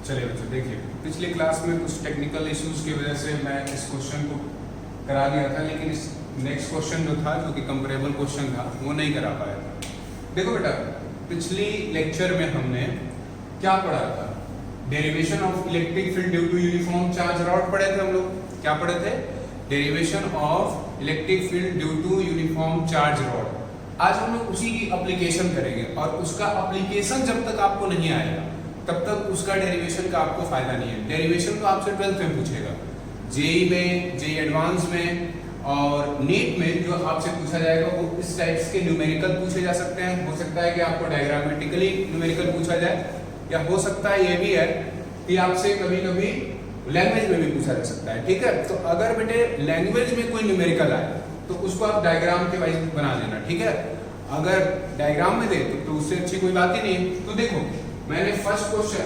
चलिए बच्चों देखिए, पिछली क्लास में कुछ टेक्निकल इश्यूज की वजह से मैं इस क्वेश्चन को करा दिया था, लेकिन इस नेक्स्ट क्वेश्चन जो था, जो कि कंपेरेबल क्वेश्चन था, वो नहीं करा पाया था। देखो बेटा, पिछली लेक्चर में हमने क्या पढ़ा था? Derivation of electric field due to uniform charge rod पढ़े थे हम लोग। क्या पढ़े थे? Derivation of electric field due to uniform charge rod. आज हम लोग उसी की एप्लीकेशन करेंगे, और उसका एप्लीकेशन जब तक आपको नहीं आएगा तब तक उसका डेरिवेशन का आपको फायदा नहीं है। डेरिवेशन तो आपसे 12th में पूछेगा, जेई में, जेई एडवांस में और नीट में जो आपसे पूछा जाएगा वो इस टाइप्स के न्यूमेरिकल पूछे जा सकते हैं। हो सकता है कि आपको डायग्रामेटिकली न्यूमेरिकल पूछा जाए, या हो सकता है ये भी है कि आपसे कभी कभी लैंग्वेज में भी पूछा जा सकता है। ठीक है, तो अगर बेटे लैंग्वेज में कोई न्यूमेरिकल आए तो उसको आप डायग्राम के वाइज बना लेना। ठीक है, अगर डायग्राम में दे तो उससे अच्छी कोई बात ही नहीं है। तो देखो, मैंने फर्स्ट क्वेश्चन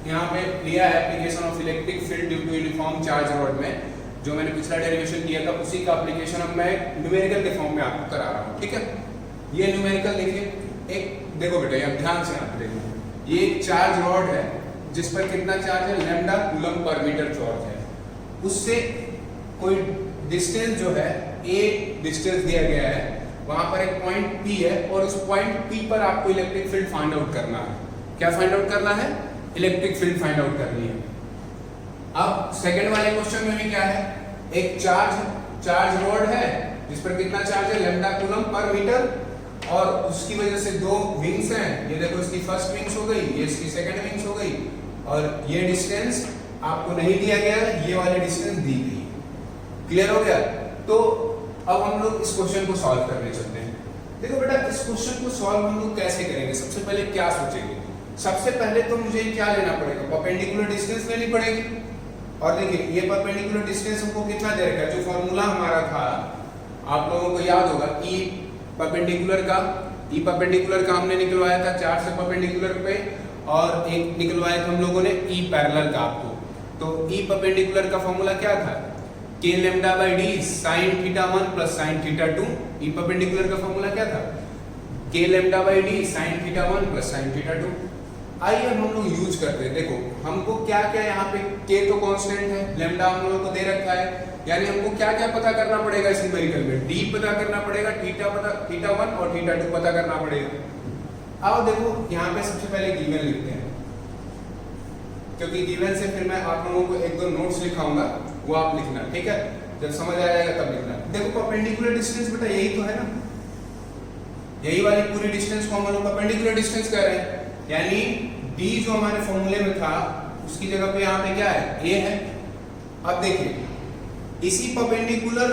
यहाँ पे लिया है, application of electric field due to uniform charge rod में जो मैंने पिछला डेरिवेशन किया था, उसी का एप्लीकेशन अब मैं न्यूमेरिकल के फॉर्म में आपको करा रहा हूँ। ठीक है, ये न्यूमेरिकल देखिए, एक देखो बेटा, यहाँ ध्यान से आप देखो, ये एक चार्ज रॉड है जिस पर कितना चार्ज है? Lambda coulomb per metre charge है। उससे कोई डिस्टेंस जो है, ए डिस्टेंस दिया गया है, वहां पर एक पॉइंट P है, और उस पॉइंट P पर आपको इलेक्ट्रिक फील्ड फाइंड आउट करना है। क्या फाइंड आउट करना है? इलेक्ट्रिक फील्ड फाइंड आउट करनी है। अब सेकंड वाले क्वेश्चन में भी क्या है? एक चार्ज रॉड है जिस पर कितना चार्ज है? लैम्डा कूलम पर मीटर, और उसकी वजह से दो विंग्स हैं। ये देखो, इसकी फर्स्ट विंग्स हो गई, ये इसकी सेकंड विंग्स हो गई, और ये डिस्टेंस आपको नहीं दिया गया, ये वाली डिस्टेंस दी गई। क्लियर हो गया? तो अब हम लोग इस क्वेश्चन को सॉल्व करने चलते हैं। देखो बेटा, इस क्वेश्चन को सॉल्व हम लोग कैसे करेंगे? सबसे पहले क्या सोचेंगे? सबसे पहले तो मुझे क्या लेना पड़ेगा? परपेंडिकुलर डिस्टेंस लेनी पड़ेगी। और देखिए, ये परपेंडिकुलर डिस्टेंस हमको कितना दे रखा है? जो फॉर्मूला हमारा था, आप लोगों को याद होगा, ई परपेंडिकुलर का हमने निकलवाया था 4 से परपेंडिकुलर पे, और एक निकलवाया था हम लोगों ने ई पैरेलल का आपको। तो ई परपेंडिकुलर का फॉर्मूला क्या था? k lambda by D sign theta 1 plus sine theta 2। E perpendicular का फॉर्मूला क्या था? k lambda by D sign theta 1 plus sine theta 2। आइए अब हम लोग यूज करते हैं। देखो, हमको क्या क्या यहाँ पे, k तो कांस्टेंट है, लैम्डा हम लोगों को दे रखा है, यानी हमको क्या क्या पता करना पड़ेगा इस न्यूमेरिकल में? d पता करना पड़ेगा, थीटा 1 और थीटा 2 पता करना पड़ेगा। आओ देखो, यहाँ पे सबसे पहले गिवन लिखते हैं, क्योंकि गिवन से फिर मैं आप लोगों को एक दो नोट्स लिखाऊंगा, वो आप लिखना। ठीक है, जब समझ आ जाएगा तब लिखना। देखो, परपेंडिकुलर डिस्टेंस बेटा यही तो है ना, यही वाली पूरी डिस्टेंस को हम लोग परपेंडिकुलर डिस्टेंस कह रहे हैं। यानी d जो हमारे फॉर्मूले में था, उसकी जगह पे यहाँ पे क्या है? a है। अब देखिए, इसी परपेंडिकुलर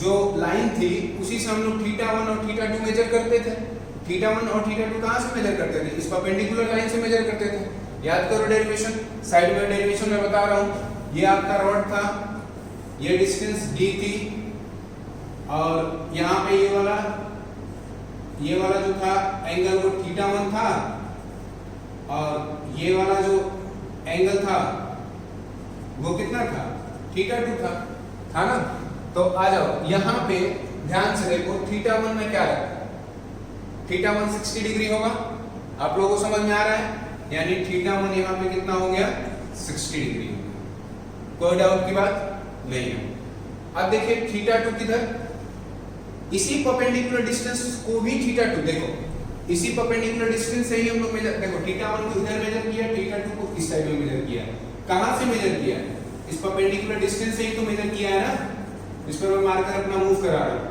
जो लाइन थी, उसी से हम लोग थीटा 1 और थीटा 2 मेजर करते थे। थीटा 1 और थीटा 2 कहाँ से मेजर करते थे? इस परपेंडिकुलर लाइन से मेजर करते थे। याद करो डेरिवेशन, साइड में डेरिवेशन में बता रहा हूँ। ये आपका रॉड था, ये डिस्टेंस d थी, और यहाँ पे ये वाला जो था एंगल वो थीटा 1 था, और ये वाला जो एंगल था वो कितना था? थीटा 2 था ना? तो आ जाओ यहाँ पे ध्यान से देखो, थीटा 1 में क्या रखा? थीटा 1 60 डिग्री होगा। आप लोगों को समझ में आ रहा है? यानी थीटा 1 यहाँ पे कितना हो गया? 60 डिग्री। कोई डाउट की बात नहीं है। अब देखिए, थीटा 2 किधर? इसी परपेंडिकुलर डिस्टेंस को भी थीटा 2, देखो इसी परपेंडिकुलर डिस्टेंस से ही हम लोग मेजर, देखो थीटा 1 को इधर मेजर किया, थीटा 2 को इस साइड में मेजर किया। कहां से मेजर किया? इस परपेंडिकुलर डिस्टेंस से ही तो मेजर किया है ना। इस पर मैं मार्कर अपना मूव करा रहा हूं।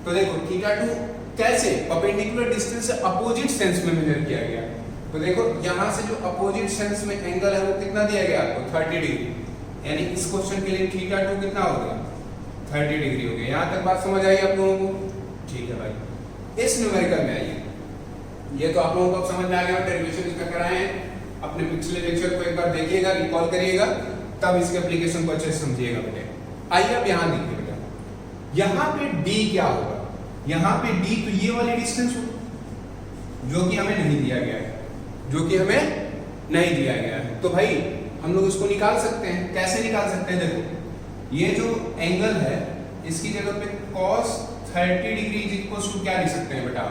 तो देखो, थीटा 2 कैसे? परपेंडिकुलर डिस्टेंस से अपोजिट सेंस में मेजर किया गया। तो देखो, यहां से जो अपोजिट सेंस में एंगल है वो कितना दिया गया आपको? 30 डिग्री। यानी इस क्वेश्चन के लिए थीटा 2 कितना हो गया? 30 डिग्री हो गया। यहां तक बात समझ आई आप लोगों को? ठीक है भाई, इस न्यूमेरिकल में आइए। ये तो आप लोगों को अब समझ में आ गया, डेरिवेशन इसका कराए हैं। अपने पिछले लेक्चर को एक बार देखिएगा, रिकॉल करिएगा, तब इसके एप्लीकेशन को अच्छे से समझिएगा बेटे। आइए अब यहाँ देखिए बेटा, यहाँ पे d क्या होगा? यहाँ पे d तो ये वाली डिस्टेंस होगी, जो कि हमें नहीं दिया गया है। तो भाई हम लोग इसको निकाल सकते हैं। कैसे निकाल सकते हैं? देखो, ये जो एंगल है, इसकी जगह पे cos 30 degree is equal to क्या लिख सकते हैं बेटा?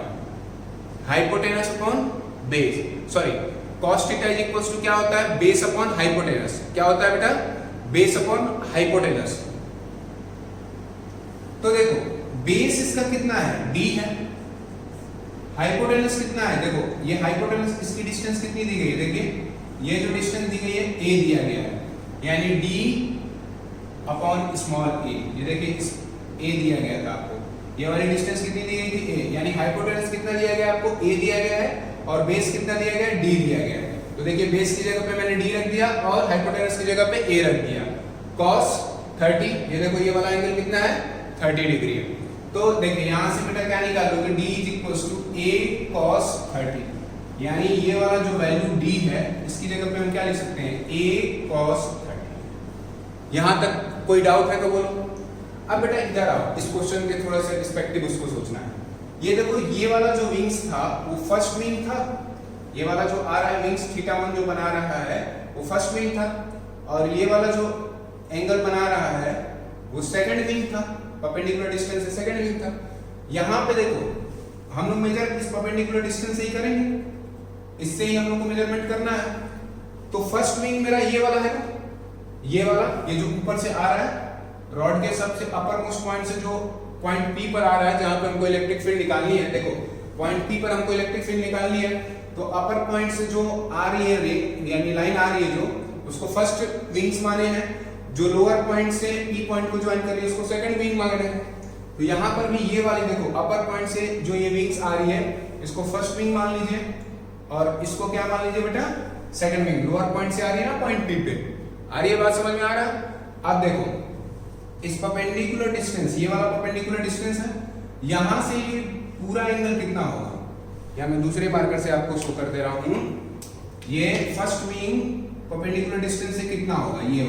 Hypotenuse upon base, sorry cos theta is equal to क्या होता है, बेस अपॉन हाइपोटेनस। क्या होता है बेटा, बेस अपॉन हाइपोटेनस। तो देखो बेस इसका कितना है, d है, हाइपोटेनस कितना है, देखो ये हाइपोटेनस, इसकी डिस्टेंस कितनी दी गई है, देखिए ये जो डिस्टेंस दी गई है a दिया गया है, यानी d अपॉन स्मॉल a। ये देखिए इस a दिया गया था आपको, ये वाली डिस्टेंस कितनी दी गई थी a, यानी हाइपोटेनस कितना दिया गया आपको, a दिया गया है, और बेस कितना दिया गया है, d दिया गया है। तो देखिए बेस की जगह पे मैंने d रख दिया और हाइपोटेनस की जगह पे a रख दिया। cos 30, ये देखो ये वाला एंगल कितना है, 30 डिग्री है। तो देखिए यहां से बेटा क्या निकालोगे, d is equal to a cos 30, यानी ये वाला जो वैल्यू d है इसकी जगह पे हम क्या लिख सकते हैं, a cos 30। यहां तक कोई डाउट है तो बोलो। अब बेटा इधर आओ, इस क्वेश्चन के थोड़ा सा रिस्पेक्टिव उसको सोचना है। ये देखो ये वाला जो विंग्स था वो फर्स्ट विंग था, ये वाला जो आ रहा है विंग्स θ1 जो बना रहा है वो फर्स्ट विंग था, और ये वाला जो एंगल बना रहा है वो सेकंड विंग था, परपेंडिकुलर डिस्टेंस से सेकंड विंग था। यहाँ पे देखो हम लोग मेजर इस परपेंडिकुलर डिस्टेंस से ही करेंगे, इससे ही हम लोग को मेजरमेंट करना है। तो फर्स्ट विंग मेरा ये वाला है ना, ये वाला, ये जो ऊपर से आ रहा है रॉड के सबसे अपर मोस्ट पॉइंट से जो पॉइंट P पर आ रहा है, जहां पे हमको इलेक्ट्रिक फील्ड निकालनी है। देखो पॉइंट P पर हमको इलेक्ट्रिक फील्ड निकालनी है, तो अपर पॉइंट से जो आ रही है रे, यानी लाइन आ रही है जो, उसको फर्स्ट विंग्स माने हैं। जो लोअर पॉइंट से P पॉइंट को ज्वाइन कर रही है उसको सेकंड विंग माने हैं। तो यहाँ पर भी ये वाली देखो अपर पॉइंट से जो ये विंग्स आ रही है इसको फर्स्ट विंग मान लीजिए, और इसको क्या मान लीजिए बेटा, सेकंड विंग। लोअर पॉइंट से आ रही है ना पॉइंट P पे, आ रही है बात समझ में आ रहा है। अब देखो इस परपेंडिकुलर डिस्टेंस, ये वाला परपेंडिकुलर डिस्टेंस है, यहां से ये पूरा एंगल कितना होगा, या मैं दूसरे मार्कर से आपको शो कर दे रहा हूं। ये फर्स्ट विंग परपेंडिकुलर डिस्टेंस से कितना होगा, ये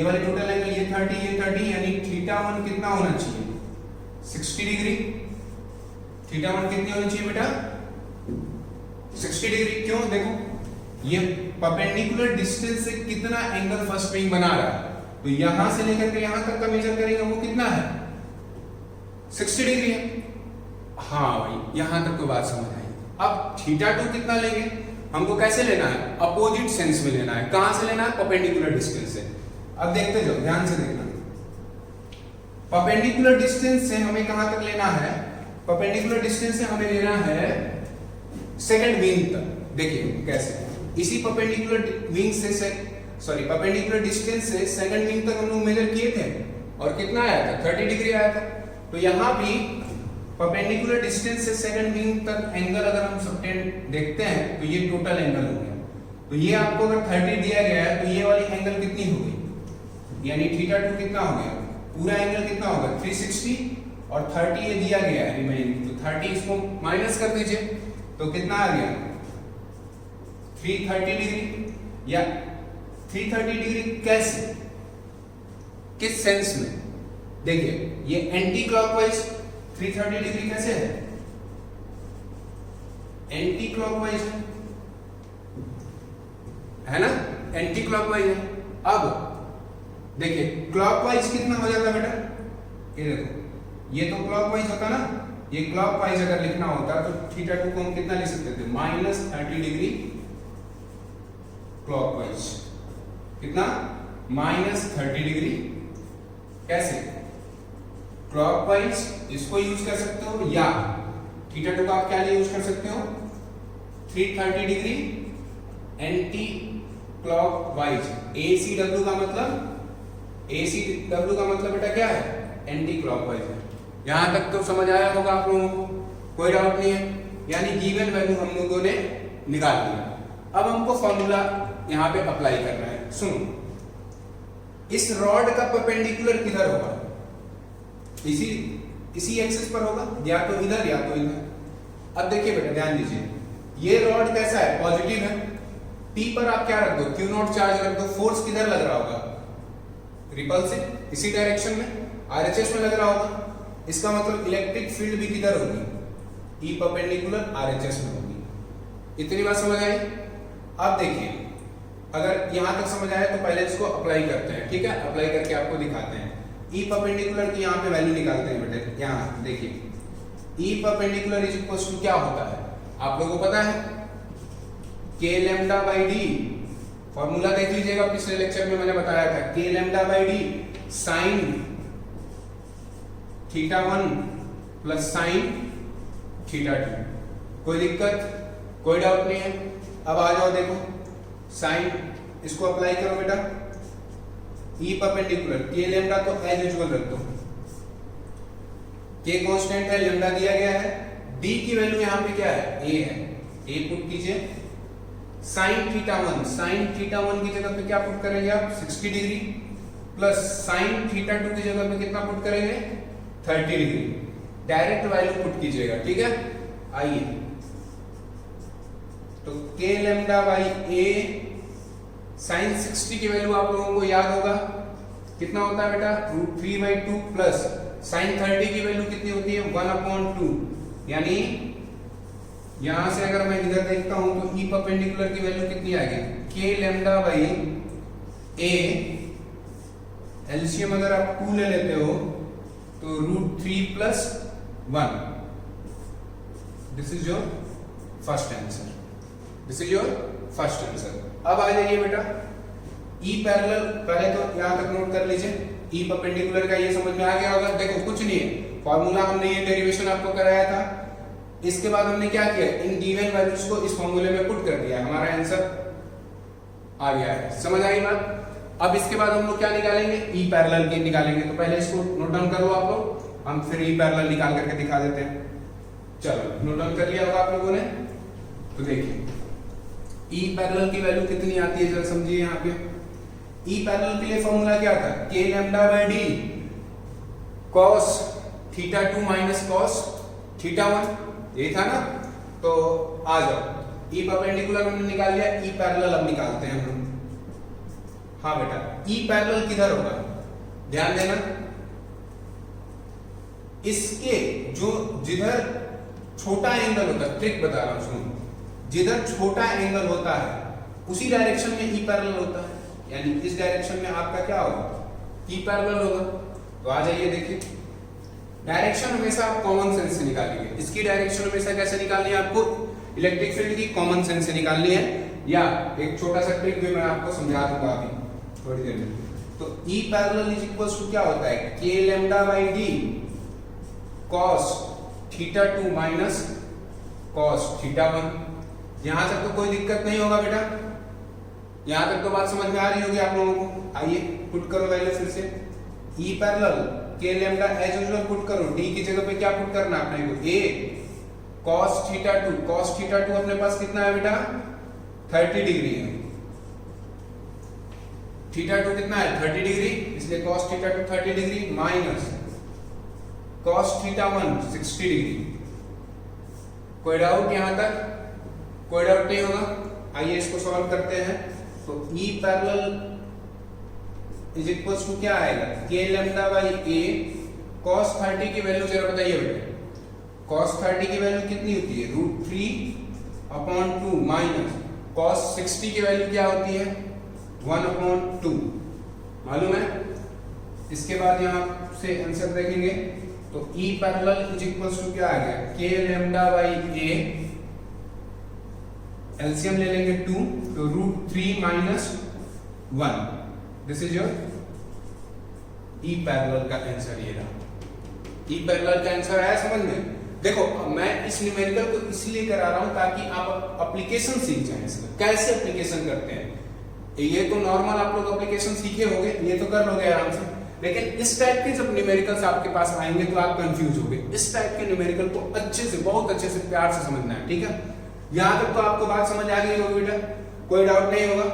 वाले टोटल एंगल ये 30 यानी θ1 कितना होना चाहिए, 60 डिग्री। θ1 कितनी होनी चाहिए बेटा, 60 डिग्री। क्यों, देखो ये परपेंडिकुलर डिस्टेंस से कितना एंगल फर्स्ट विंग बना रहा है, तो यहां से लेकर के यहां तक का मेजर करेंगे वो कितना है, 60 डिग्री है। हाँ भाई यहां तक तो बात समझ आई। अब θ2 कितना लेंगे, हमको कैसे लेना है, अपोजिट सेंस में लेना है। कहां से लेना है, परपेंडिकुलर डिस्टेंस से। अब देखते जाओ, ध्यान से देखना, परपेंडिकुलर डिस्टेंस से हमें कहां तक लेना है, परपेंडिकुलर डिस्टेंस से हमें लेना है सेकंड विंग तक। देखिए कैसे, इसी परपेंडिकुलर विंग से परपेंडिकुलर डिस्टेंस से सेकंड विंग तक हम लोग मेजर किए थे, और कितना आया था, 30 डिग्री आया था। तो यहां भी परपेंडिकुलर डिस्टेंस से सेकंड विंग तक एंगल अगर हम सबटेंड देखते हैं तो ये टोटल एंगल हो गया। तो ये आपको अगर 30 दिया गया है तो ये वाली एंगल कितनी हो गई, यानी θ2 कितना हो गया, पूरा एंगल कितना होगा 360, और 30 ये दिया गया है रिमेनिंग, तो 30 इसको माइनस कर दीजिए तो कितना आ गया 330 डिग्री। या 330 डिग्री कैसे, किस सेंस में, देखिए ये एंटी क्लॉकवाइज 330 डिग्री कैसे है, एंटी क्लॉकवाइज है ना, एंटी क्लॉकवाइज है। अब देखिए क्लॉकवाइज कितना हो जाता बेटा, ये देखो ये तो क्लॉकवाइज होता ना, ये क्लॉकवाइज अगर लिखना होता तो θ2 को हम कितना लिख सकते थे, -30 डिग्री क्लॉकवाइज। कितना, -30 डिग्री। कैसे, क्लॉकवाइज इसको यूज कर सकते हो, या θ2 का आप क्या यूज कर सकते हो, 330 डिग्री एंटी क्लॉकवाइज। ACW का मतलब, ACW का मतलब बेटा क्या है, एंटी क्लॉकवाइज है। यहां तक तो समझ आया होगा आप लोगों को, कोई डाउट नहीं है। यानी गिवन वैल्यू हम लोगों ने निकाल लिया। अब हमको फॉर्मूला यहां पे अप्लाई करना है। सुनो, इस रॉड का परपेंडिकुलर किधर होगा, इसी एक्सिस पर होगा, या तो इधर या तो इधर। अब देखिए बेटा ध्यान दीजिए, ये रॉड कैसा है, पॉजिटिव है। P पर आप क्या रख दो, Q0 चार्ज रख दो। फोर्स किधर लग रहा होगा, रिपल्सिव, इसी डायरेक्शन में RHS में लग रहा होगा। इसका मतलब इलेक्ट्रिक फील्ड भी किधर होगी, E परपेंडिकुलर RHS में होगी। इतनी बात समझ आई। अब देखिए अगर यहां तक समझ आया तो पहले इसको अप्लाई करते हैं, ठीक है, अप्लाई करके आपको दिखाते हैं। E परपेंडिकुलर की यहाँ पे वैल्यू निकालते हैं बेटे। यहाँ देखिए E perpendicular is equal to क्या होता है, आप लोगों को पता है, k lambda by D, formula देख लीजिएगा, पिछले लेक्चर में मैंने बताया था, के lambda by D sign theta 1 plus sine theta 2। कोई दिक्कत, कोई डाउट नहीं है? अब आ जाओ, देखो साइन, इसको अप्लाई करो बेटा, ई परपेंडिकुलर, के लैम्डा तो एज यूजुअल रख दो, के कांस्टेंट है, लैम्डा दिया गया है, डी की वैल्यू यहां पे क्या है, ए है, ए पुट कीजिए, साइन थीटा 1, साइन थीटा 1 की जगह पे क्या पुट करेंगे आप, 60 डिग्री, प्लस साइन थीटा 2 की जगह पे कितना पुट करेंगे, 30 डिग्री, डायरेक्ट वैल्यू पुट कीजिएगा, ठीक है। आइए, तो के लैम्डा बाई ए साइन 60 की वैल्यू आप लोगों को याद होगा कितना होता है बेटा, √3/2 प्लस साइन 30 की वैल्यू कितनी होती है, 1/2, यानी यहां से अगर मैं इधर देखता हूं तो ई परपेंडिकुलर की वैल्यू कितनी आएगी, के लैम्डा बाई ए, एलसीएम अगर आप 2 ले लेते हो तो √3 + 1, this is your first answer, this is your first answer. अब आ जाइए बेटा, ई पैरेलल, पहले तो यहां तक नोट कर लीजिए, ई परपेंडिकुलर का ये समझ में आ गया होगा। देखो कुछ नहीं है, फॉर्मूला हमने ये डेरिवेशन आपको कराया था, इसके बाद हमने क्या किया, इन गिवन वैल्यूज को इस फॉर्मूले में पुट कर दिया, हमारा आंसर आ गया है, समझ आई बात। अब इसके बाद हम लोग क्या निकालेंगे, ई पैरेलल की निकालेंगे, तो पहले इसको नोट डाउन कर लो आप लोग, हम फिर ई पैरेलल निकाल करके दिखा देते हैं। चलो नोट डाउन कर लिया होगा आप लोगों ने, तो देखिए ई पैरेलल की वैल्यू कितनी आती है जरा समझिए। यहाँ पे ई पैरेलल के लिए फॉर्मूला क्या था, के lambda by d cos theta 2 minus cos theta 1, ये था ना। तो आ जाओ, ई परपेंडिकुलर हमने निकाल लिया, ई पैरेलल अब निकालते हैं हम लोग। हाँ बेटा, ई पैरेलल किधर होगा, ध्यान देना, इसके जो जिधर छोटा एंगल होता है, ट्रिक बता रहा हूं सुनो, जिधर छोटा एंगल होता है उसी डायरेक्शन में ई पैरेलल होता है, यानी इस डायरेक्शन में आपका क्या होगा, ई पैरेलल होगा। तो आ जाइए देखिए, डायरेक्शन हमेशा आप कॉमन सेंस से निकालेंगे, इसकी डायरेक्शन हमेशा कैसे निकालनी है आपको, इलेक्ट्रिक फील्ड की कॉमन सेंस से निकालनी है, या एक छोटा सा ट्रिक भी मैं आपको समझा दूंगा अभी थोड़ी देर में। तो E parallel is equals to क्या होता है, k lambda by d cos theta 2 minus cos theta 1। यहां तक तो कोई दिक्कत नहीं होगा बेटा, यहां तक तो बात समझ में आ रही होगी आप लोगों को। आइए पुट करो वैल्यू फिर से, ई पैरेलल के लैम्डा एज यूजुअल पुट करो, डी की जगह पे क्या पुट करना अपने को, ए cos थीटा 2, cos थीटा 2 अपने पास कितना है बेटा, 30 डिग्री है, थीटा 2 कितना है 30 डिग्री, इसलिए cos theta 2 30 degree minus cos theta 1 60 degree. कोई डाउट यहां तक, कोई डाउट नहीं होगा। आइए इसको सॉल्व करते हैं। तो E parallel is equals to क्या आएगा, के लैम्डा बाई ए cos 30 की वैल्यू जरा बताइए बेटा, cos 30 की वैल्यू कितनी होती है, √3/2 माइनस cos 60 की वैल्यू क्या होती है, 1/2, मालूम है। इसके बाद यहां से आंसर देखेंगे, तो E parallel is equals to क्या आ गया, के लैम्डा बाई ए, एलसीएम ले लेंगे 2, तो √3 minus 1, this is your E parallel का आंसर। ये रहा ई पैरेलल का आंसर आया समझ में। देखो मैं इस न्यूमेरिकल को इसलिए करा रहा हूं ताकि आप एप्लीकेशन सीख जाएं, इसका कैसे एप्लीकेशन करते हैं। ये तो नॉर्मल आप लोग एप्लीकेशन सीखे होंगे, ये तो कर लोगे आराम से, लेकिन इस टाइप के जब न्यूमेरिकल्स आपके पास आएंगे तो आप कंफ्यूज होगे। इस टाइप के न्यूमेरिकल को अच्छे से, बहुत अच्छे से, प्यार से समझना है, ठीक है। यहां तक तो आपको बात समझ आ गई होगी बेटा, कोई डाउट नहीं होगा।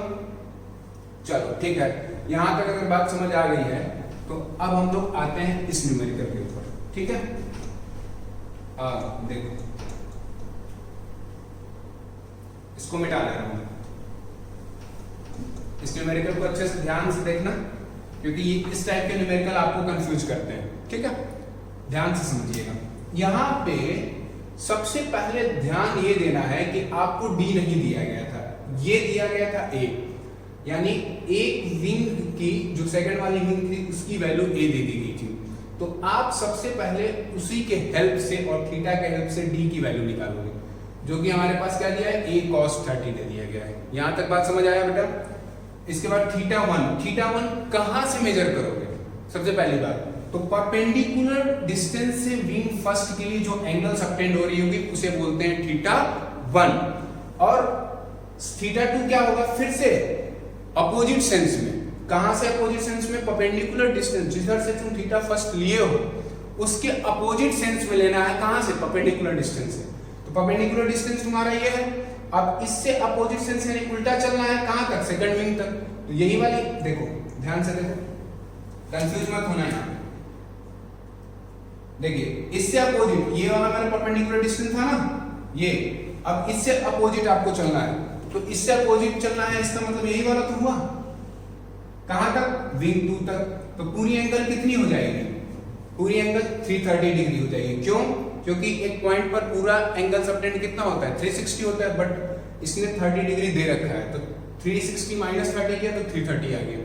चलो ठीक है, यहां तक अगर बात समझ आ गई है तो अब हम लोग आते हैं इस न्यूमेरिकल के ऊपर, ठीक है। देखो इसको मिटा ले रहा हूं, इस न्यूमेरिकल को अच्छे से ध्यान से देखना, क्योंकि इस टाइप के न्यूमेरिकल आपको कंफ्यूज करते हैं, ठीक है। ध्यान से समझिएगा। यहां पे सबसे पहले ध्यान ये देना है कि आपको डी नहीं दिया गया था, ये दिया गया था ए, यानी एक विंग की जो सेकंड वाली विंग थी उसकी वैल्यू ए दे दी गई थी। तो आप सबसे पहले उसी के हेल्प से और थीटा के हेल्प से डी की वैल्यू निकालोगे। जो कि हमारे पास क्या दिया है, a cos 30 दे दिया गया है। यहां तक बात समझ आया बेटा? इसके बाद थीटा वन कहां से मेजर करोगे? सबसे पहली बात तो परपेंडिकुलर डिस्टेंस से बीम फर्स्ट के लिए जो एंगल सबटेंड हो रही होगी उसे बोलते हैं थीटा 1, और थीटा 2 क्या होगा? फिर से अपोजिट सेंस में। कहां से अपोजिट सेंस में? परपेंडिकुलर डिस्टेंस जिधर से तुम थीटा फर्स्ट लिए हो उसके अपोजिट सेंस में लेना है। कहां से? परपेंडिकुलर डिस्टेंस से। तो परपेंडिकुलर डिस्टेंस तुम्हारा ये है, अब इससे अपोजिट सेंस यानी उल्टा चलना है। कहां तक? सेकंड विंग तक। तो यही वाली देखो, ध्यान से देखो, कंफ्यूज मत होना है। देखिए इससे अपोजिट, ये वाला मेरा परपेंडिकुलर डिस्टेंस था ना ये, अब इससे अपोजिट आपको चलना है। तो इससे अपोजिट चलना है, इसका मतलब यही वाला तो हुआ। कहां तक? विंग 2 तक। तो पूरी एंगल कितनी हो जाएगी? पूरी एंगल 330 डिग्री हो जाएगी। क्यों? क्योंकि एक पॉइंट पर पूरा एंगल सबटेंड कितना होता है? 360 होता है, बट इसने 30 डिग्री दे रखा है, तो 360 माइनस 30 किया तो 330 आ गया।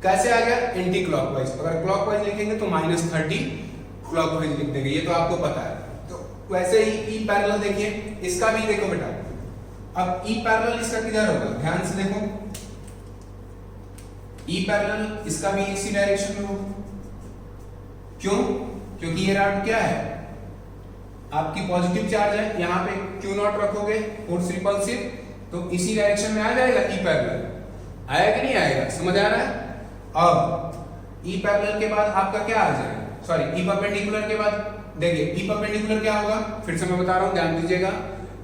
कैसे आ गया? Anti clockwise. अगर क्लॉकवाइज लिखेंगे तो -30 क्लॉकवाइज लिख देंगे, ये तो आपको पता है। तो वैसे ही ई पैरेलल देखिए, इसका भी देखो बेटा। अब ई पैरेलल इसका किधर होगा? ध्यान से देखो, ई पैरेलल इसका भी इसी डायरेक्शन में होगा। क्यों? क्योंकि ये रॉड क्या है? आपकी पॉजिटिव चार्ज है, यहाँ पे Q0 रखोगे फोर्स रिपल्सिव, तो इसी डायरेक्शन में आ जाएगा ई पैरेलल। आया कि नहीं आएगा? समझ आ रहा है? अब ई पैरेलल के बाद आपका क्या आ जाएगा? सॉरी, ई परपेंडिकुलर के बाद देखिए, ई परपेंडिकुलर क्या होगा? फिर से मैं बता रहा हूं, ध्यान दीजिएगा।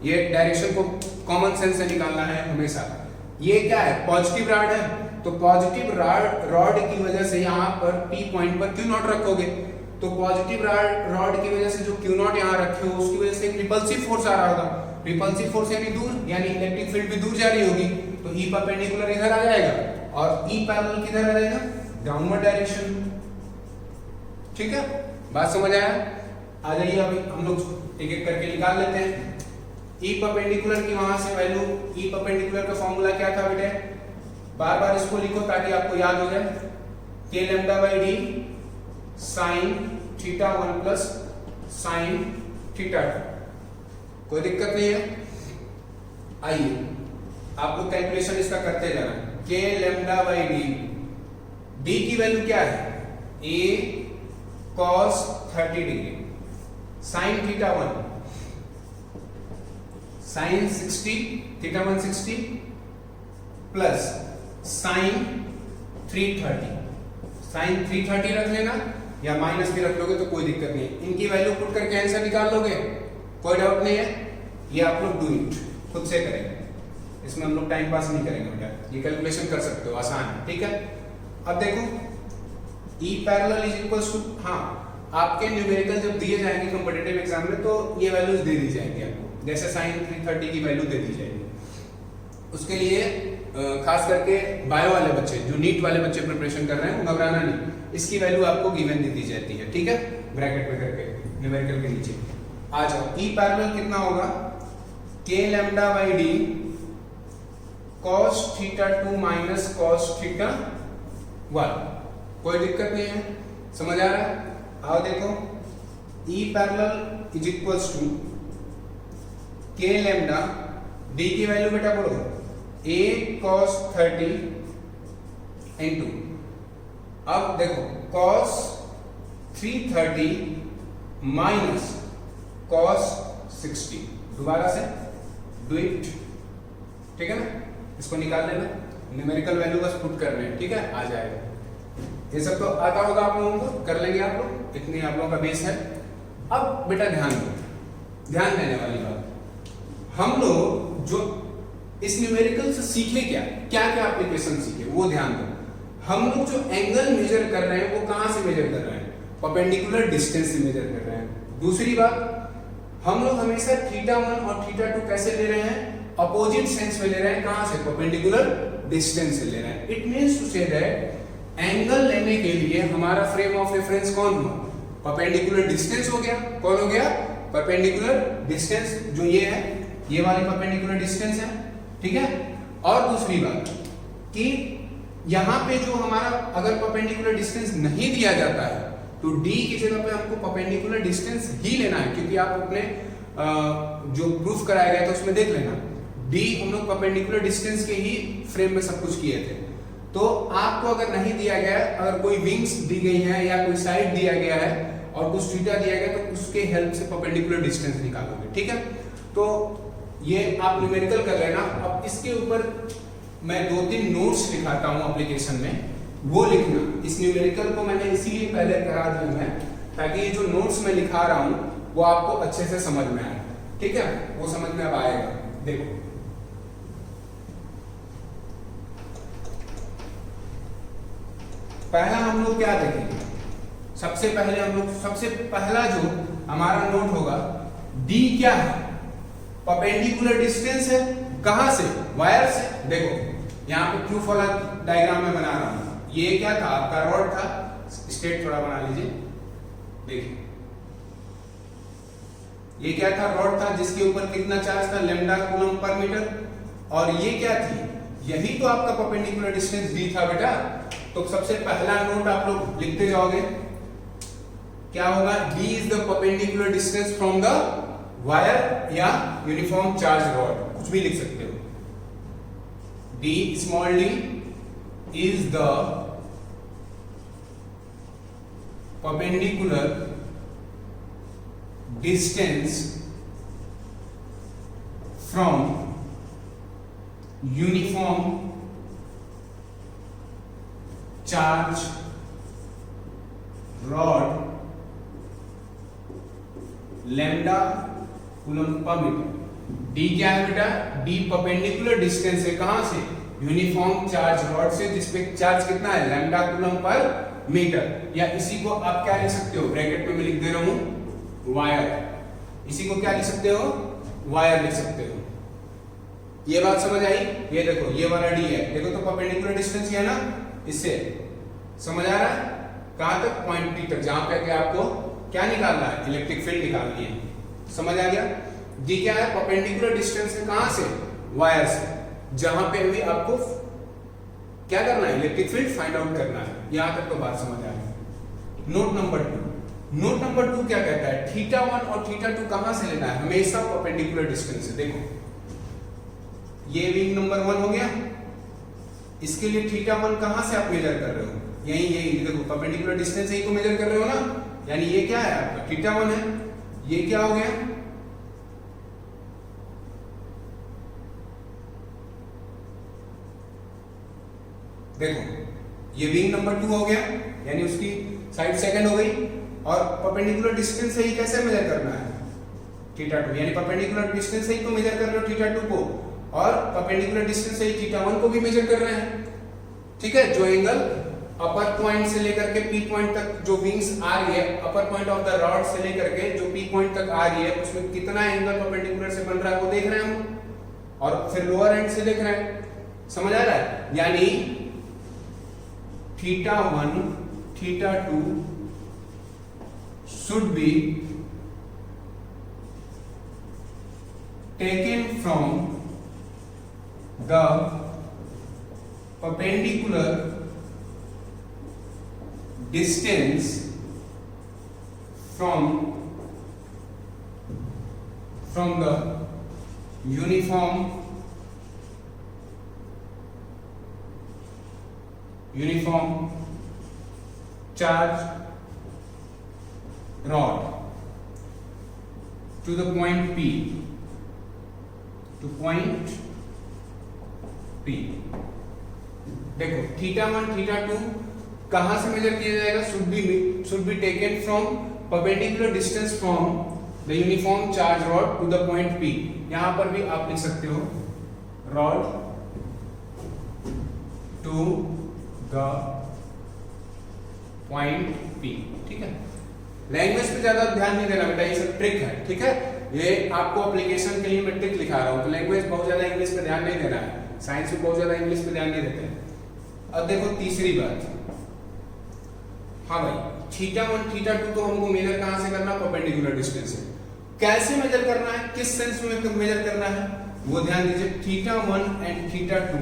ये डायरेक्शन को कॉमन सेंस से निकालना है हमेशा। ये क्या है? पॉजिटिव रॉड है, तो पॉजिटिव रॉड की वजह से यहाँ पर P पॉइंट पर Q0 रखोगे, तो पॉजिटिव रॉड की वजह से जो Q0 यहाँ रखे हो उसकी वजह से एक रिपल्सिव फोर्स आ रहा होगा। रिपल्सिव फोर्स यानी दूर, यानी इलेक्ट्रिक फील्ड भी दूर जा रही होगी, तो ई परपेंडिकुलर इधर आ जाएगा और ई पैरेलल किधर आ जाएगा? Downward direction. ठीक है, बात समझ आया? आ जाइए, अभी हम लोग एक एक करके निकाल लेते हैं। ई परपेंडिकुलर की वहां से वैल्यू, ई परपेंडिकुलर का फॉर्मूला क्या था बेटे? बार बार इसको लिखो ताकि आपको याद हो जाए। k lambda by D sign theta 1 plus sine theta 2। कोई दिक्कत नहीं है? आइए आप लोग कैलकुलेशन इसका करते जाना। k lambda by d, d की वैल्यू क्या है? a cos 30 degree, sine theta 1 sine 60, theta 1 60 plus sine 330, sine 330 रख लेना या माइनस भी रख लोगे तो कोई दिक्कत नहीं। इनकी वैल्यू पुट करके आंसर निकाल लोगे, कोई डाउट नहीं है। ये आप लोग डू इट, खुद से करेंगे, इसमें हम लोग टाइम पास नहीं करेंगे बेटा, ये कैलकुलेशन कर सकते हो, आसान है। ठीक है, अब देखो E parallel is equals to, हाँ आपके न्यूमेरिकल जब दिए जाएंगे कॉम्पिटिटिव एग्जाम में तो ये वैल्यूज दे दी जाएंगी आपको, जैसे साइन 330 की वैल्यू दे दी जाएगी। उसके लिए खास करके बायो वाले बच्चे, जो नीट वाले बच्चे प्रिपरेशन कर रहे हैं, घबराना नहीं, इसकी वैल्यू आपको गिवन दे दी जाती है। ठीक है, ब्रैकेट में करके न्यूमेरिकल के नीचे आ जाओ। E पैरेलल कितना होगा? k lambda by d cos theta 2 minus cos theta 1। कोई दिक्कत नहीं है, समझ आ रहा है? आओ देखो, E parallel is equals to k lambda, d की वैल्यू बेटा बोलो a cos 30 इनटू, अब देखो cos 330 माइनस cos 60, दोबारा से डू इट। ठीक है ना, इसको निकाल लेना, न्यूमेरिकल वैल्यू बस पुट करने हैं। ठीक है, आ जाएगा। ये सब तो आता होगा आप लोगों को, कर लेंगे आप लोग, इतनी आप लोगों का बेस है। अब बेटा ध्यान दो, ध्यान देने वाली बात, हम लोग जो इस न्यूमेरिकल से सीखे क्या क्या एप्लीकेशन सीखे वो ध्यान दो। हम लोग जो एंगल मेजर कर रहे हैं वो कहां से मेजर कर रहे हैं? परपेंडिकुलर डिस्टेंस से मेजर कर रहे हैं। दूसरी बात, हम लोग हमेशा थीटा 1 और थीटा 2 कैसे ले रहे हैं? अपोजिट सेंस में ले रहे हैं। कहां से? परपेंडिकुलर डिस्टेंस से ले रहे हैं। It means to say that angle लेने के लिए हमारा फ्रेम ऑफ रेफरेंस कौन हुआ? परपेंडिकुलर डिस्टेंस हो गया। कौन हो गया? परपेंडिकुलर डिस्टेंस, जो ये है, ये वाली परपेंडिकुलर डिस्टेंस है। ठीक है, और दूसरी बात कि यहां पे जो हमारा अगर परपेंडिकुलर डिस्टेंस नहीं दिया जाता है तो d की जगह पे हमको परपेंडिकुलर डिस्टेंस ही लेना है, क्योंकि आप अपने जो प्रूफ कराया गया था उसमें देख लेना। डी हम लोग परपेंडिकुलर डिस्टेंस के ही फ्रेम में सब कुछ किए थे। तो आपको अगर नहीं दिया गया, अगर कोई विंग्स दी गई है या कोई साइड दिया गया है और कुछ थीटा दिया गया, तो उसके हेल्प से परपेंडिकुलर डिस्टेंस निकालोगे, ठीक है। तो ये आप न्यूमेरिकल कर लेना। अब इसके ऊपर मैं 2-3 नोट्स लिखाता हूँ एप्लीकेशन में, वो लिखना। इस न्यूमेरिकल को मैंने इसीलिए पहले करा दिया है ताकि ये जो नोट्स मैं लिखा रहा हूँ वो आपको अच्छे से समझ में आए, ठीक है। वो समझ में अब आएगा। देखो पहला हम लोग क्या देखेंगे, सबसे पहला जो हमारा नोट होगा, डी क्या है, परपेंडिकुलर डिस्टेंस है, कहां से, वायर से। देखो यहाँ पे प्रूफ वाला डायग्राम में बना रहा हूं। ये क्या था, आपका रॉड था, स्ट्रेट थोड़ा बना लीजिए। देखिए ये क्या था, रॉड था जिसके ऊपर कितना चार्ज था, लैम्डा कूलम पर मीटर। और ये क्या थी, यही तो आपका परपेंडिकुलर डिस्टेंस डी था बेटा। तो सबसे पहला नोट आप लोग लिखते जाओगे, क्या होगा, d is the perpendicular distance from the wire या यूनिफॉर्म चार्ज रॉड, कुछ भी लिख सकते हो। d small d is the perpendicular distance from uniform charge rod lambda coulomb per metre. D क्या है बेटा, डी परपेंडिकुलर डिस्टेंस है, कहां से, यूनिफॉर्म चार्ज रॉड से, जिसपे चार्ज कितना है, लैम्डा कूलम पर मीटर। या इसी को आप क्या लिख सकते हो, ब्रैकेट में मैं लिख दे रहा हूं वायर। इसी को क्या लिख सकते हो, वायर लिख सकते हो। ये बात समझ आई। ये देखो ये वाला डी है, देखो तो परपेंडिकुलर डिस्टेंस है ना, इससे समझ आ रहा है, कहां तक, पॉइंट पी तक, जहां पे आपको क्या निकालना है, इलेक्ट्रिक फील्ड निकालनी है। समझ आ गया। डी क्या है, परपेंडिकुलर डिस्टेंस है, कहां से, वायर से, जहां पे भी आपको क्या करना है, इलेक्ट्रिक फील्ड फाइंड आउट करना है। यहां तक तो बात समझ आ गई। नोट नंबर 2 क्या कहता है, थीटा 1 और थीटा 2 कहां से लेना है, हमेशा परपेंडिकुलर डिस्टेंस है। देखो ये विंग नंबर 1 हो गया, इसके लिए थीटा 1 कहां से आप मेजर कर रहे हो, यही देखो परपेंडिकुलर डिस्टेंस यही तो मेजर कर रहे हो ना, यानी ये क्या है आपका थीटा 1 है। ये क्या हो गया, देखो ये विंग नंबर 2 हो गया, यानी उसकी साइड सेकंड हो गई। और परपेंडिकुलर डिस्टेंस ही कैसे मेजर करना है, थीटा 2, यानी परपेंडिकुलर डिस्टेंस ही तो मेजर कर रहे हो थीटा 2 को, और परपेंडिकुलर डिस्टेंस से थीटा 1 को भी मेजर कर रहे हैं, ठीक है। जो एंगल अपर पॉइंट से लेकर के पी पॉइंट तक जो विंग्स आ रही है, अपर पॉइंट ऑफ द रॉड से लेकर के जो पी पॉइंट तक आ रही है, उसमें कितना एंगल परपेंडिकुलर से बन रहा है वो देख रहे हैं हम, और फिर लोअर एंड से देख रहे हैं। समझ आ रहा है, यानी theta 1 theta 2 should be taken from the perpendicular distance from the uniform charge rod to the point P, to point P। देखो थीटा 1 थीटा 2 कहां से मेजर किया जाएगा, should be taken from perpendicular distance from the uniform charge rod to the point P। यहां पर भी आप लिख सकते हो rod to the point P, ठीक है। लैंग्वेज पे ज्यादा ध्यान नहीं देना बेटा, ये सब ट्रिक है, ठीक है। ये आपको एप्लीकेशन के लिए मैं ट्रिक लिखा रहा हूं, तो लैंग्वेज बहुत ज्यादा इंग्लिश पे ध्यान नहीं देना है, साइंस में बहुत ज्यादा इंग्लिश पे ध्यान नहीं देते हैं। अब देखो तीसरी बात, हाँ भाई थीटा 1 थीटा 2 तो हमको मेजर कहां से करना, परपेंडिकुलर डिस्टेंस से। कैसे मेजर करना है, किस सेंस में मेजर करना है, वो ध्यान दीजिए। थीटा 1 एंड थीटा 2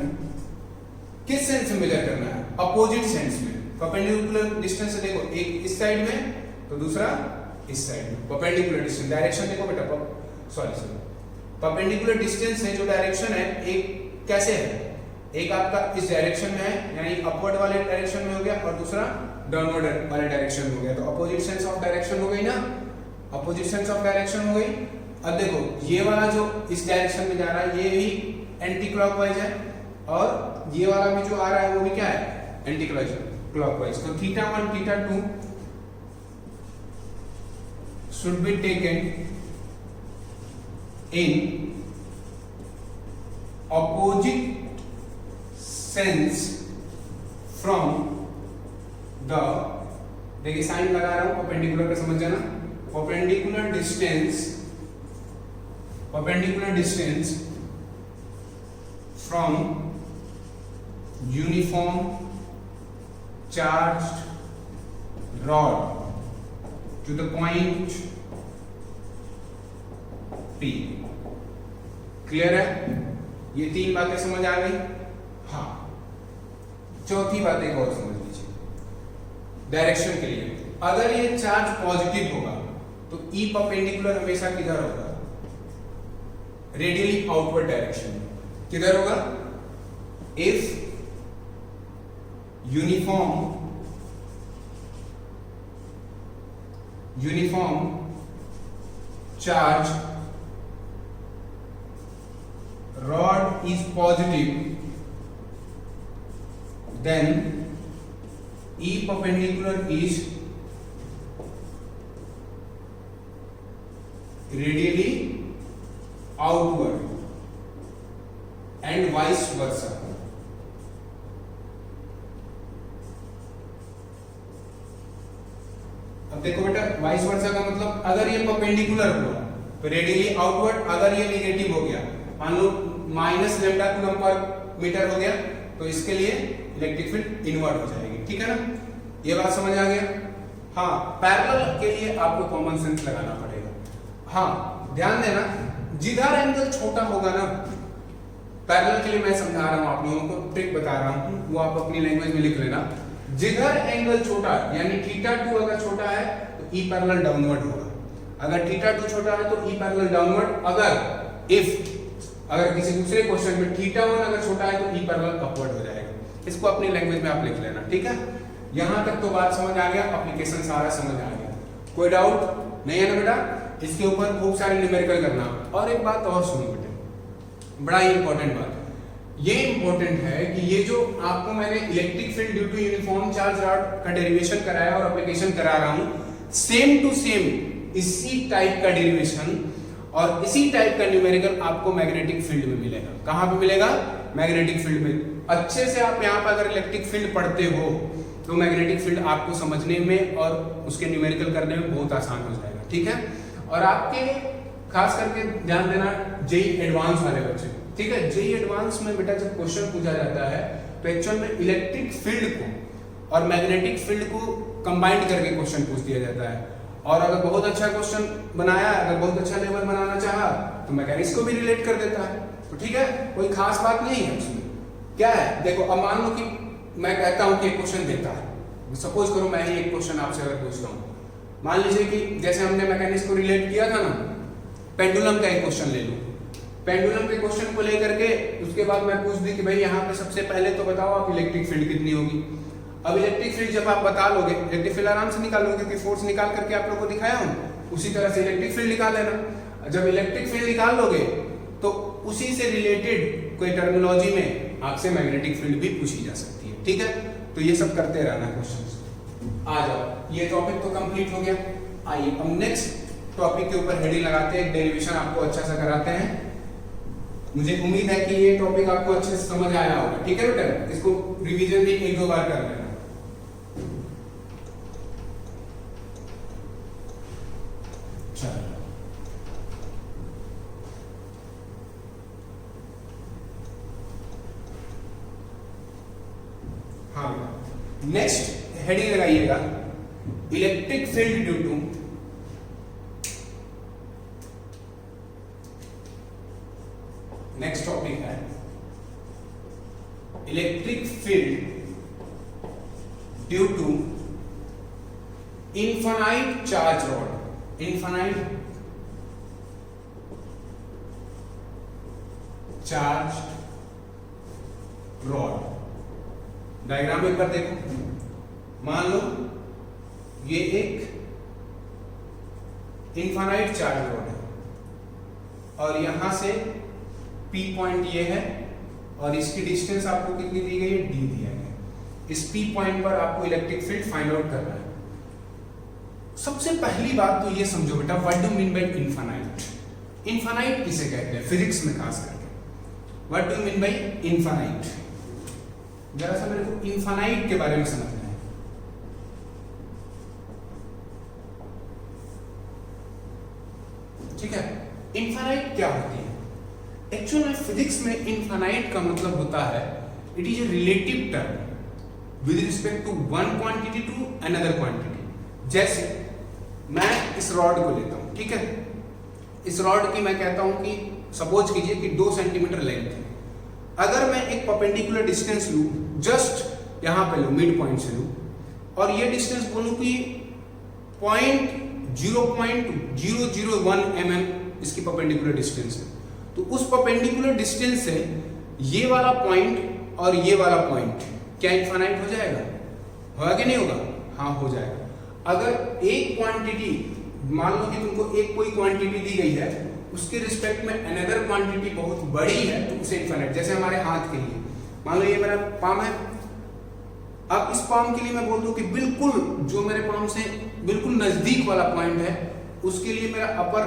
किस सेंस में मेजर करना है, अपोजिट सेंस में। परपेंडिकुलर डिस्टेंस से देखो, एक इस साइड में तो दूसरा इस साइड में, परपेंडिकुलर डिस्टेंस। डायरेक्शन देखो बेटा, सॉरी परपेंडिकुलर डिस्टेंस है जो डायरेक्शन है, एक कैसे है, एक आपका इस डायरेक्शन में है यानी अपवर्ड वाले डायरेक्शन में हो गया और दूसरा डाउनवर्ड वाले डायरेक्शन में हो गया, तो अपोजिट सेंस ऑफ डायरेक्शन हो गई ना, अपोजिट सेंस ऑफ डायरेक्शन हो गई। अब देखो ये वाला जो इस डायरेक्शन में जा रहा है ये भी एंटी क्लॉकवाइज है और ये वाला भी जो आ रहा है वो भी क्या है, एंटी क्लॉकवाइज। तो θ1 θ2 should be taken in opposite sense from the, देखिए साइन लगा रहा हूं परपेंडिकुलर का समझ जाना, perpendicular distance from uniform charged rod to the point P। Clear है, ये तीन बातें समझ आ गई। हाँ, चौथी बात एक और समझ लीजिए, डायरेक्शन के लिए अगर ये चार्ज पॉजिटिव होगा तो E परपेंडिकुलर हमेशा किधर होगा, रेडियली आउटवर्ड डायरेक्शन में। किधर होगा, if uniform charge rod is positive, then E perpendicular is radially outward and vice versa। अब देखो बेटा वाइस वर्सा का मतलब अगर ये परपेंडिकुलर हुआ तो रेडियली आउटवर्ड, अगर ये नेगेटिव हो गया मान लो minus lambda coulomb per metre हो गया तो इसके लिए इलेक्ट्रिक फील्ड इनवर्ट हो जाएगी। ठीक है ना, ये बात समझ आ गया। हाँ, पैरेलल के लिए आपको कॉमन सेंस लगाना पड़ेगा। हाँ ध्यान देना, जिधर एंगल छोटा होगा ना, पैरेलल के लिए मैं समझा रहा हूं आप लोगों को, ट्रिक बता रहा हूं, वो आप अपनी लैंग्वेज में लिख लेना। जिधर एंगल छोटा यानी θ2 अगर छोटा है तो E पैरेलल डाउनवर्ड होगा, अगर θ2 छोटा है तो E पैरेलल डाउनवर्ड, अगर किसी दूसरे क्वेश्चन में θ1 अगर छोटा है तो E पैरेलल अपवर्ड हो जाएगा। इसको अपनी लैंग्वेज में आप लिख लेना। ठीक है, यहां तक तो बात समझ आ गया, एप्लीकेशन सारा समझ आ गया, कोई डाउट नहीं है ना बेटा। इसके ऊपर खूब सारे न्यूमेरिकल करना। और एक बात और सुनो बेटा, बड़ा ही इंपॉर्टेंट बात, ये इंपॉर्टेंट है कि ये जो आपको मैंने electric field due to uniform charge rod का डेरिवेशन कराया और एप्लीकेशन करा रहा हूं, सेम टू सेम इसी टाइप का डेरिवेशन और इसी टाइप का न्यूमेरिकल आपको मैग्नेटिक फील्ड में मिलेगा। कहां पे मिलेगा, मैग्नेटिक फील्ड में। अच्छे से आप यहाँ पर अगर इलेक्ट्रिक फील्ड पढ़ते हो तो मैग्नेटिक फील्ड आपको समझने में और उसके न्यूमेरिकल करने में बहुत आसान हो जाएगा। ठीक है, और आपके खास करके ध्यान देना जेई एडवांस वाले बच्चे, ठीक है, जेई एडवांस में बेटा जब क्वेश्चन पूछा जाता है तो एक्चुअल में इलेक्ट्रिक फील्ड को और मैग्नेटिक फील्ड को कंबाइंड करके क्वेश्चन पूछ दिया जाता है। और अगर बहुत अच्छा क्वेश्चन बनाया, अगर बहुत अच्छा लेवल बनाना चाहा तो मैकेनिक्स को भी रिलेट कर देता है। तो ठीक है, कोई खास बात नहीं है उसमें। क्या है, देखो अब मान लो कि मैं कहता हूं कि एक क्वेश्चन देता है, सपोज करो मैं ही एक क्वेश्चन आपसे अगर पूछता हूं, मान लीजिए कि जैसे हमने मैकेनिक्स को रिलेट किया था ना, पेंडुलम का एक क्वेश्चन ले लो, पेंडुलम के क्वेश्चन को लेकर के उसके बाद मैं पूछ दी कि भाई यहाँ पे सबसे पहले तो बताओ आप इलेक्ट्रिक फील्ड कितनी होगी। अब इलेक्ट्रिक फील्ड जब आप बता लोगे, इलेक्ट्रिक फील्ड आराम से निकालोगे क्योंकि फोर्स निकाल करके आप लोगों को दिखाया हूं, उसी तरह से इलेक्ट्रिक फील्ड निकाल लेना। जब इलेक्ट्रिक फील्ड निकाल लोगे तो उसी से रिलेटेड कोई टर्मिनोलॉजी में आपसे मैग्नेटिक फील्ड भी पूछी जा सकती है। ठीक है, तो ये सब करते रहना क्वेश्चन। आ जाओ, ये टॉपिक तो कंप्लीट हो गया। आइए अब नेक्स्ट टॉपिक के ऊपर हेडिंग लगाते हैं, डेरिवेशन आपको अच्छा सा कराते हैं। मुझे उम्मीद है कि ये टॉपिक आपको अच्छे से समझ आया होगा। ठीक है बेटा, इसको रिवीजन भी एक दो बार कर लेना। हाँ, नेक्स्ट हेडिंग लगाइएगा, electric field due to next topic है electric field due to infinite charge rod. Infinite charge rod. Diagram एक बार देखो, मान लो ये एक इनफाइनाइट चार्ज रॉड है और यहां से P पॉइंट ये है और इसकी डिस्टेंस आपको कितनी दी गई है, D दिया गया है। इस P पॉइंट पर आपको इलेक्ट्रिक फील्ड फाइंड आउट करना है। सबसे पहली बात तो ये समझो बेटा, what do mean by infinite? Infinite किसे कहते हैं फिजिक्स में खास करके? What do mean by infinite? जरा सा मेरे को इनफाइनाइट के बारे में समझना है। ठीक है, इनफाइनाइट क्या होती है? एक्चुअल में फिजिक्स में इनफाइनाइट का मतलब होता है it is a relative term with respect to one quantity to another quantity. जैसे मैं इस रॉड को लेता हूं, ठीक है, इस रॉड की मैं कहता हूं कि सपोज कीजिए कि 2 सेंटीमीटर लेंथ है। अगर मैं एक परपेंडिकुलर डिस्टेंस लूं, जस्ट यहां पे लूं, मिड पॉइंट से लूं और ये डिस्टेंस बोलूं कि 0.001 mm इसकी परपेंडिकुलर डिस्टेंस है, तो उस परपेंडिकुलर डिस्टेंस से ये वाला पॉइंट और ये वाला पॉइंट क्या इनफाइनाइट हो जाएगा? होगा कि नहीं होगा? हाँ, हो जाएगा। अगर एक क्वांटिटी, मान लो कि तुमको एक कोई क्वांटिटी दी गई है, उसके रिस्पेक्ट में अनदर क्वांटिटी बहुत बड़ी है तो उसे इनफाइनाइट। जैसे हमारे हाथ के लिए, मान लो ये मेरा पाम है, अब इस पाम के लिए मैं बोल दूं कि बिल्कुल जो मेरे पाम से बिल्कुल नजदीक वाला पॉइंट है, उसके लिए मेरा अपर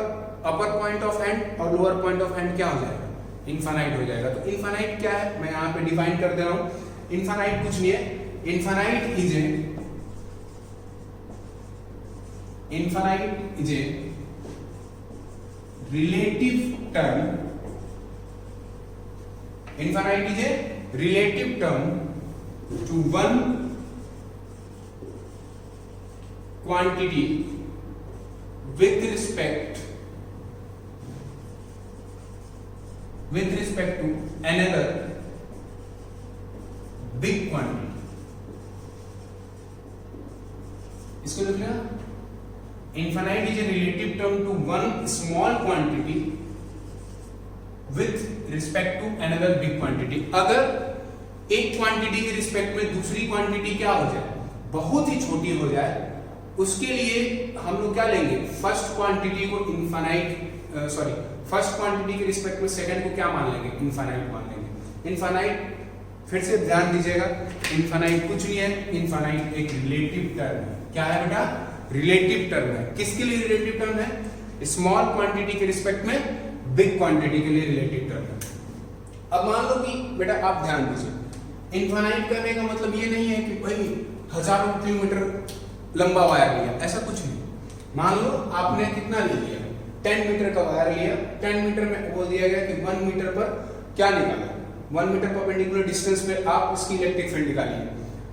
पॉइंट ऑफ हैंड और लोअर पॉइंट ऑफ हैंड क्या हो जाएगा? इनफाइनाइट हो जाएगा। तो इनफाइनाइट क्या है, मैं यहाँ पे डिफाइन कर दे रहा हूं। इनफाइनाइट कुछ नहीं है, infinite is a relative term. Infinite is a relative term to one quantity with respect to another big quantity. इसको लिख लेना, infinite is a relative term to one small quantity with respect to another big quantity. अगर एक quantity के respect में दूसरी quantity क्या हो जाए, बहुत ही छोटी हो जाए, उसके लिए हम लोग क्या लेंगे? फर्स्ट क्वांटिटी को फर्स्ट क्वांटिटी के रिस्पेक्ट में सेकंड को क्या मान लेंगे? इनफाइनाइट मान लेंगे। इनफाइनाइट, फिर से ध्यान दीजिएगा, इनफाइनाइट कुछ नहीं है, इनफाइनाइट एक रिलेटिव टर्म है। क्या है बेटा? रिलेटिव टर्म है। किसके लिए रिलेटिव टर्म है? स्मॉल क्वांटिटी के रिस्पेक्ट में बिग क्वांटिटी के लिए रिलेटिव टर्म है। अब मान लो कि बेटा आप ध्यान दीजिए, इनफाइनाइट करने का मतलब ये नहीं है कि भाई हजारों किलोमीटर लंबा वायर लिया, ऐसा कुछ नहीं। मान लो आपने कितना ले लिया, 10 मीटर का वायर लिया, 10 मीटर में बोल दिया गया कि 1 मीटर पर क्या निकाला, 1 मीटर परपेंडिकुलर डिस्टेंस पे आप इसकी इलेक्ट्रिक फील्ड निकालिए।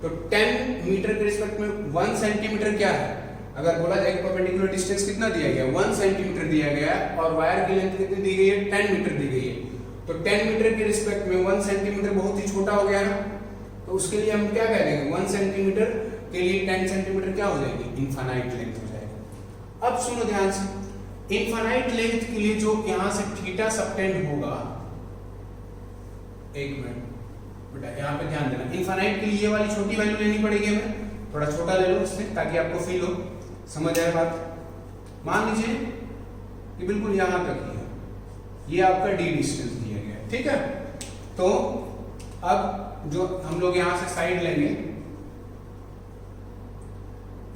तो 10 मीटर के रिस्पेक्ट में 1 सेंटीमीटर क्या है? अगर बोला जाए कि परपेंडिकुलर डिस्टेंस कितना दिया गया, 1 सेंटीमीटर दिया गया है और वायर की लेंथ कितनी दी गई है? 10 मीटर दी गई है। तो 10 मीटर के रिस्पेक्ट में 1 सेंटीमीटर बहुत ही छोटा हो गया ना, तो उसके लिए हम क्या कह देंगे? 1 सेंटीमीटर के लिए 10 सेंटीमीटर क्या हो जाएगी? इनफाइनाइट लेंथ हो जाएगा। अब सुनो ध्यान से, इनफाइनाइट लेंथ के लिए जो यहां से थीटा सबटेंड होगा, एक मिनट बेटा यहां पे ध्यान देना, इनफाइनाइट के लिए ये वाली छोटी वैल्यू लेनी पड़ेगी हमें, थोड़ा छोटा ले लो इसमें ताकि आपको फील हो, समझ आए बात। मान लीजिए कि बिल्कुल यहां तक ही है, ये आपका डी डिस्टेंस दिया गया है, ठीक है। तो अब जो हम लोग यहां से साइड लेंगे,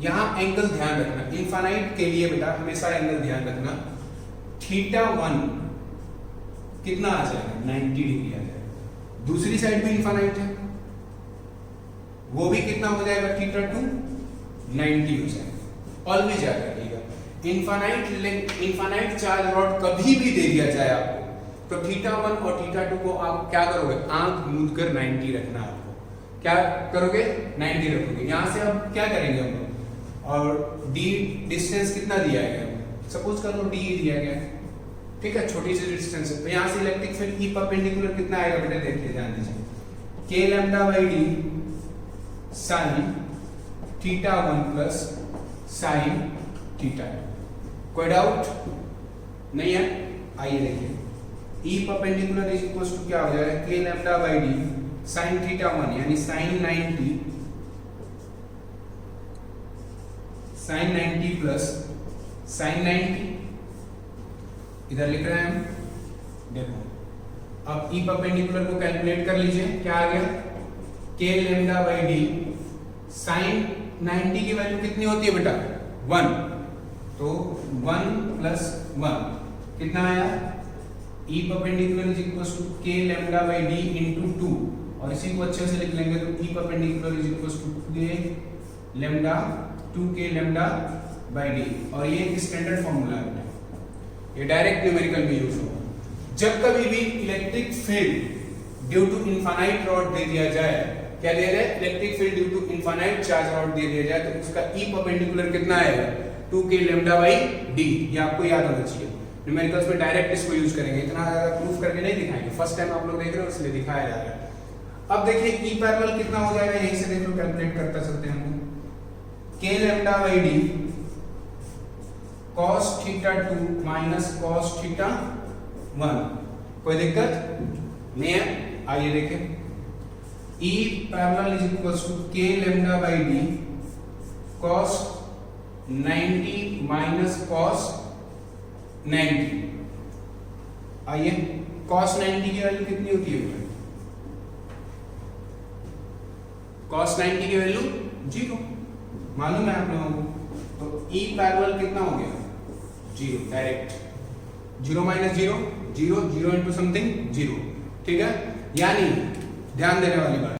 यहां एंगल ध्यान रखना, इनफाइनाइट के लिए बेटा हमेशा एंगल ध्यान रखना, θ1 कितना आ जाएगा? 90 डिग्री आ जाएगा। दूसरी साइड भी इनफाइनाइट है, वो भी कितना हो जाएगा? θ2 90 हो जाएगा। ऑलवेज याद रखिएगा, इनफाइनाइट चार्ज रॉड कभी भी दे दिया जाए आपको, तो θ1 और θ2 को आप क्या करोगे? आंख मूंद कर 90 रखना। आपको क्या करोगे? 90 रखोगे। यहां से अब क्या करेंगे हम लोग, और डी डिस्टेंस कितना दिया गया है, सपोज कर लो डी दिया गया है, ठीक है, छोटी सी डिस्टेंस है। तो यहां से इलेक्ट्रिक फील्ड ई परपेंडिकुलर कितना आएगा बेटा? देखिए ध्यान दीजिए, k λ/d sin θ1 plus sin θ2। कोई डाउट नहीं है? आइए देखिए, E perpendicular is equal to क्या हो जाएगा k lambda by d sin theta 1 यानी sin 90 प्लस sin 90 इधर लिख रहे हैं हम। देखो अब E परपेंडिकुलर को कैलकुलेट कर लीजिए, क्या आ गया k lambda by d sin 90 की वैल्यू कितनी होती है बेटा 1, तो 1 प्लस 1 कितना आया E perpendicular is equal to k lambda by d into 2, और इसी को अच्छे से लिख लेंगे तो E perpendicular is equal to k lambda 2k lambda by d, और ये एक स्टैंडर्ड फॉर्मूला है, ये डायरेक्ट न्यूमेरिकल में यूज होगा। जब कभी भी electric field due to infinite rod दे दिया जाए, क्या दे रहे हैं electric field due to infinite charge rod दे दिया जाए, तो उसका E परपेंडिकुलर कितना आएगा 2k लैम्डा बाई डी, ये आपको याद होना चाहिए। न्यूमेरिकल्स में डायरेक्ट इसको यूज करेंगे, इतना ज्यादा प्रूफ करके नहीं दिखाएंगे, फर्स्ट टाइम आप लोग देख रहे हो इसलिए दिखाया जा रहा है। अब देखिए E पैरेलल कितना हो जाएगा, यहीं से देख लो कैलकुलेट करते चलते हैं हम, k lambda by d cos theta 2 minus cos theta 1, कोई दिक्कत नहीं है। आइए देखें E parallel is equal to k lambda by d cos 90 minus cos 90। आइए cos 90 की वैल्यू कितनी होती है, cos 90 की वैल्यू 0 मालूम है आप लोगों को, तो E पैरेलल कितना हो गया 0, डायरेक्ट 0 माइनस 0 0 0 इंटू समथिंग 0, ठीक है। यानी ध्यान देने वाली बात